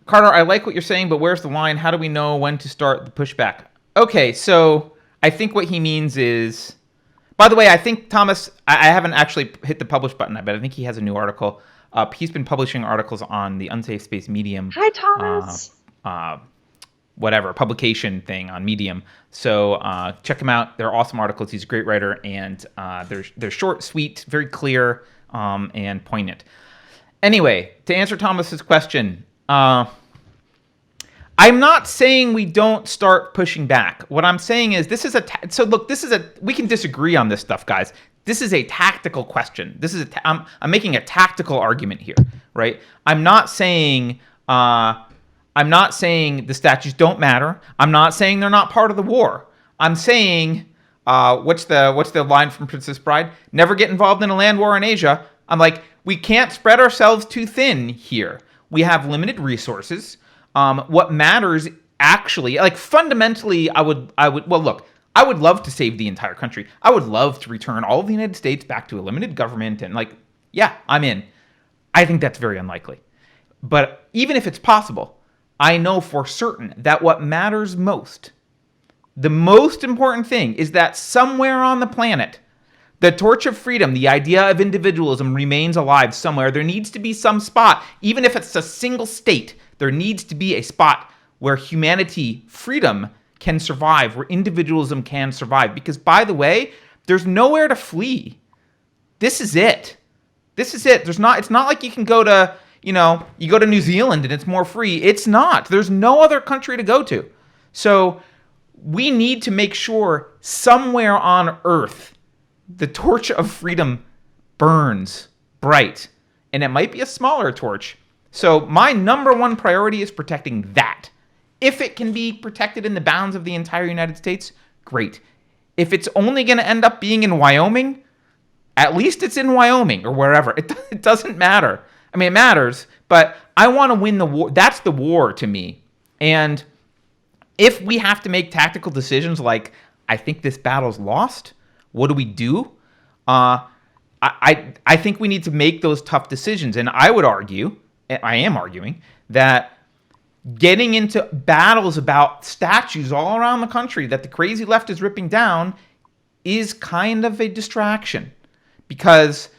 Carter, I like what you're saying, but where's the line? How do we know when to start the pushback? Okay, so I think what he means is, by the way, I think Thomas, I haven't actually hit the publish button, but I think he has a new article. He's been publishing articles on the Unsafe Space Medium, Hi, uh, Thomas. uh, whatever, publication thing on Medium. So check him out. They're awesome articles. He's a great writer, and they're short, sweet, very clear, and poignant. Anyway, to answer Thomas's question, I'm not saying we don't start pushing back. What I'm saying is this is so look, we can disagree on this stuff, guys. This is a tactical question. I'm making a tactical argument here, right? I'm not saying the statues don't matter. I'm not saying they're not part of the war. I'm saying what's the line from Princess Bride? Never get involved in a land war in Asia. I'm like, we can't spread ourselves too thin here. We have limited resources. What matters actually, like fundamentally, I would love to save the entire country. I would love to return all of the United States back to a limited government and yeah, I'm in. I think that's very unlikely. But even if it's possible, I know for certain that what matters most, the most important thing is that somewhere on the planet, the torch of freedom, the idea of individualism remains alive somewhere. There needs to be some spot, even if it's a single state, there needs to be a spot where humanity, freedom can survive, where individualism can survive. Because by the way, there's nowhere to flee. This is it. It's not like you can go to, you go to New Zealand and it's more free. It's not. There's no other country to go to. So we need to make sure somewhere on Earth, the torch of freedom burns bright. And it might be a smaller torch. So my number one priority is protecting that. If it can be protected in the bounds of the entire United States, great. If it's only going to end up being in Wyoming, at least it's in Wyoming or wherever. It doesn't matter. I mean, it matters, but I want to win the war. That's the war to me. And if we have to make tactical decisions like, I think this battle's lost, what do we do? I think we need to make those tough decisions. And I would argue, I am arguing, that getting into battles about statues all around the country that the crazy left is ripping down is kind of a distraction. Because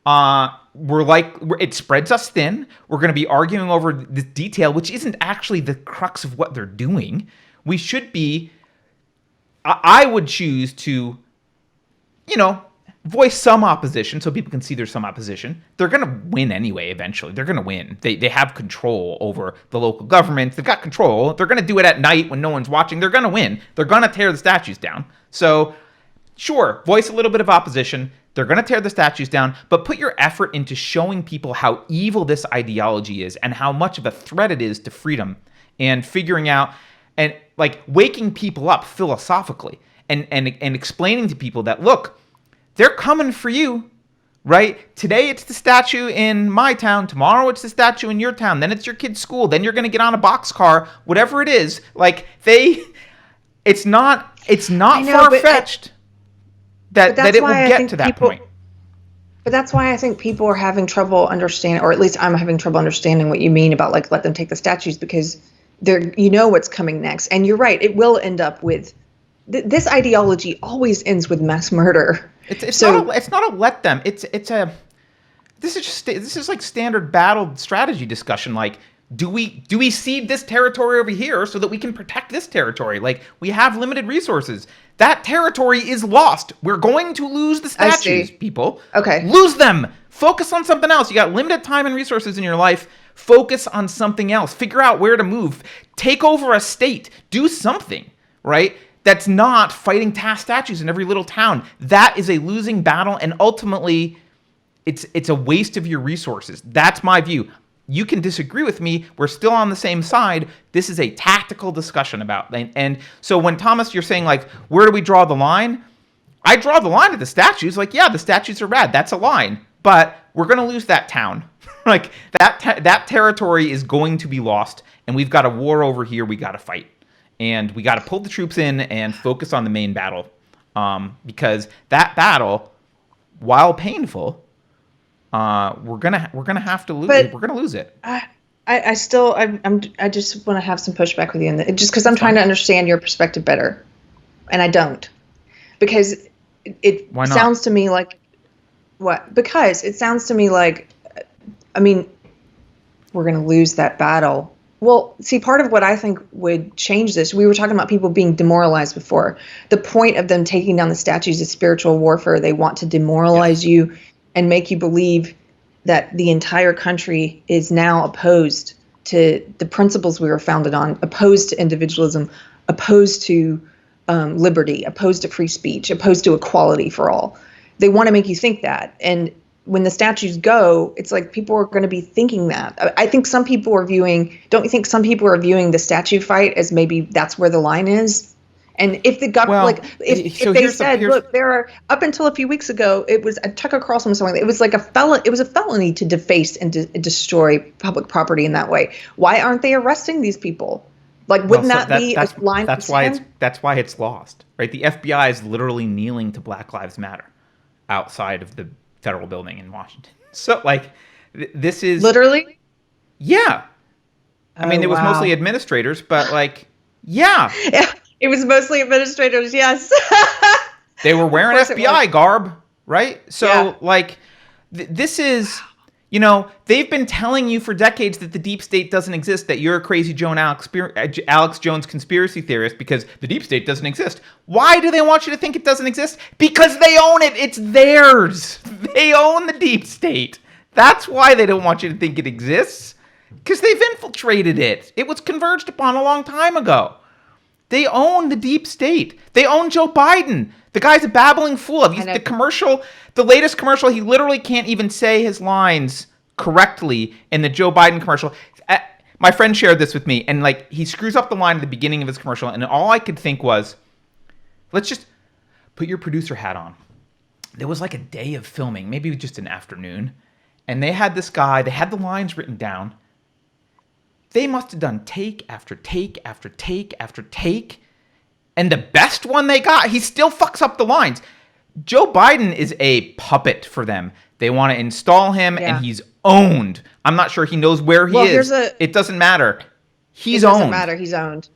it spreads us thin. We're going to be arguing over this detail, which isn't actually the crux of what they're doing. We should be, I would choose to, voice some opposition so people can see there's some opposition. They're going to win anyway, eventually. They're going to win. They have control over the local governments. They've got control. They're going to do it at night when no one's watching. They're going to win. They're going to tear the statues down. So, sure, voice a little bit of opposition. They're going to tear the statues down, but put your effort into showing people how evil this ideology is and how much of a threat it is to freedom, and figuring out and waking people up philosophically and explaining to people that, look, they're coming for you, right? Today it's the statue in my town. Tomorrow it's the statue in your town. Then it's your kid's school. Then you're going to get on a boxcar, whatever it is. It's not far-fetched that it will get to that point. But that's why I think people are having trouble understanding, or at least I'm having trouble understanding what you mean about let them take the statues, because what's coming next. And you're right. It will end up with this ideology always ends with mass murder. It's not a let them. This is like standard battle strategy discussion. Do we cede this territory over here so that we can protect this territory? We have limited resources. That territory is lost. We're going to lose the statues, people. Okay. Lose them. Focus on something else. You got limited time and resources in your life. Focus on something else. Figure out where to move. Take over a state. Do something, right? That's not fighting statues in every little town. That is a losing battle, and ultimately, it's a waste of your resources. That's my view. You can disagree with me. We're still on the same side. This is a tactical discussion about. And so when Thomas, you're saying where do we draw the line? I draw the line at the statues. Yeah, the statues are rad. That's a line. But we're going to lose that town. That territory is going to be lost, and we've got a war over here we got to fight. And we got to pull the troops in and focus on the main battle, because that battle, while painful, we're gonna have to lose. But We're gonna lose it. I just want to have some pushback with you, and just because I'm trying to understand your perspective better, and I don't, because it Why not? sounds to me like what? Because it sounds to me like, I mean, we're going to lose that battle. Well, see, part of what I think would change this, we were talking about people being demoralized before. The point of them taking down the statues is spiritual warfare. They want to demoralize you and make you believe that the entire country is now opposed to the principles we were founded on, opposed to individualism, opposed to liberty, opposed to free speech, opposed to equality for all. They want to make you think that. And when the statues go, it's like people are going to be thinking that. I think some people are viewing, don't you think some people are viewing the statue fight as maybe that's where the line is? And if the government, if they said, look, there are, up until a few weeks ago, it was a Tucker Carlson was something. It was like it was a felony to deface and destroy public property in that way. Why aren't they arresting these people? Like, wouldn't that be a line? That's why it's lost, right? The FBI is literally kneeling to Black Lives Matter outside of the federal building in Washington. So, like, this is literally, yeah. I mean, it was mostly administrators, but like, yeah. It was mostly administrators, yes. They were wearing FBI garb, right? So, like, this is, you know, they've been telling you for decades that the deep state doesn't exist, that you're a crazy Alex Jones conspiracy theorist because the deep state doesn't exist. Why do they want you to think it doesn't exist? Because they own it. It's theirs. They own the deep state. That's why they don't want you to think it exists, because they've infiltrated it. It was converged upon a long time ago. They own the deep state. They own Joe Biden. The guy's a babbling fool. The latest commercial, he literally can't even say his lines correctly in the Joe Biden commercial. My friend shared this with me, and like, he screws up the line at the beginning of his commercial, and all I could think was, let's just put your producer hat on. There was like a day of filming, maybe just an afternoon, and they had this guy, they had the lines written down. They must have done take after take after take after take. And the best one they got, he still fucks up the lines. Joe Biden is a puppet for them. They want to install him, and he's owned. I'm not sure he knows where he is. It doesn't matter. He's owned. It doesn't matter. He's owned.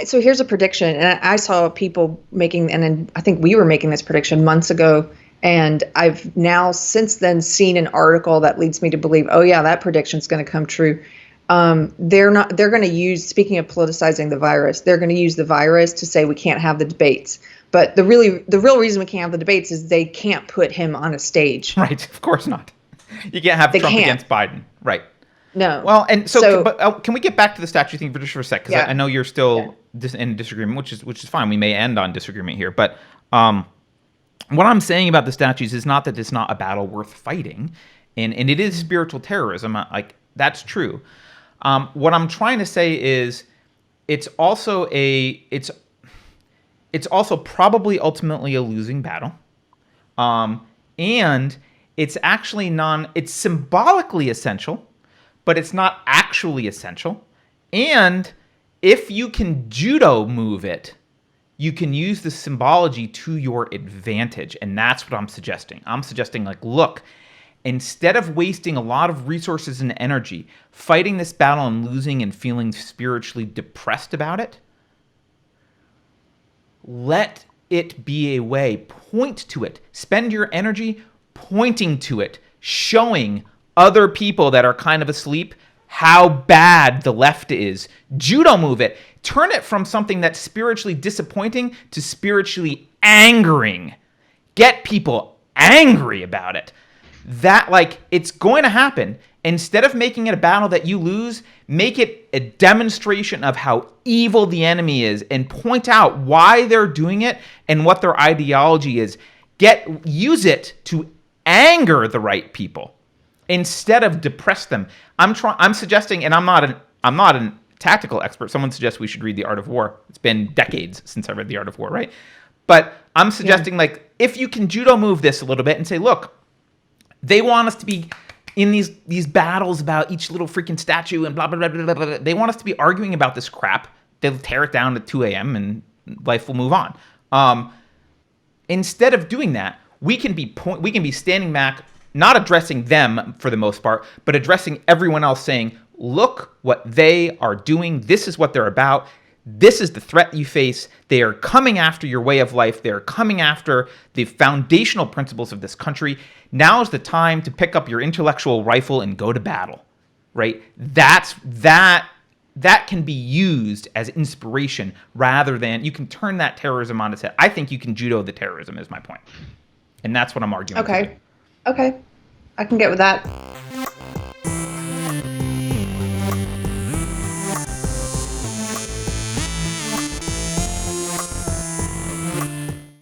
So here's a prediction. And I saw people making, and then I think we were making this prediction months ago. And I've now since then seen an article that leads me to believe, oh yeah, that prediction's going to come true. They're going to use, speaking of politicizing the virus, they're going to use the virus to say we can't have the debates. But the real reason we can't have the debates is they can't put him on a stage. Right. Of course not. You can't have Trump against Biden. Right. No. Well, and but can we get back to the statue thing for just for a sec? Because I know you're still in disagreement, which is fine. We may end on disagreement here. But what I'm saying about the statues is not that it's not a battle worth fighting. And it is spiritual terrorism. Like, that's true. What I'm trying to say is it's also probably ultimately a losing battle. And it's actually it's symbolically essential, but it's not actually essential. And if you can judo move it, you can use the symbology to your advantage. And that's what I'm suggesting. I'm suggesting, like, look, instead of wasting a lot of resources and energy fighting this battle and losing and feeling spiritually depressed about it, let it be a way. Point to it. Spend your energy pointing to it, showing other people that are kind of asleep how bad the left is. Judo move it. Turn it from something that's spiritually disappointing to spiritually angering. Get people angry about it. That, like, it's going to happen. Instead of making it a battle that you lose, make it a demonstration of how evil the enemy is and point out why they're doing it and what their ideology is. Use it to anger the right people instead of depress them. I'm suggesting, and I'm not a tactical expert. Someone suggests we should read The Art of War. It's been decades since I read The Art of War, right? But I'm suggesting, like, if you can judo move this a little bit and say, look, they want us to be in these battles about each little freaking statue and blah, blah, blah, blah, blah. They want us to be arguing about this crap. They'll tear it down at 2 a.m. and life will move on. Instead of doing that, we can be standing back, not addressing them for the most part, but addressing everyone else, saying, look what they are doing. This is what they're about. This is the threat you face. They are coming after your way of life. They're coming after the foundational principles of this country. Now is the time to pick up your intellectual rifle and go to battle, right? That can be used as inspiration rather than, you can turn that terrorism on its head. I think you can judo the terrorism, is my point. And that's what I'm arguing. Okay. Okay. I can get with that.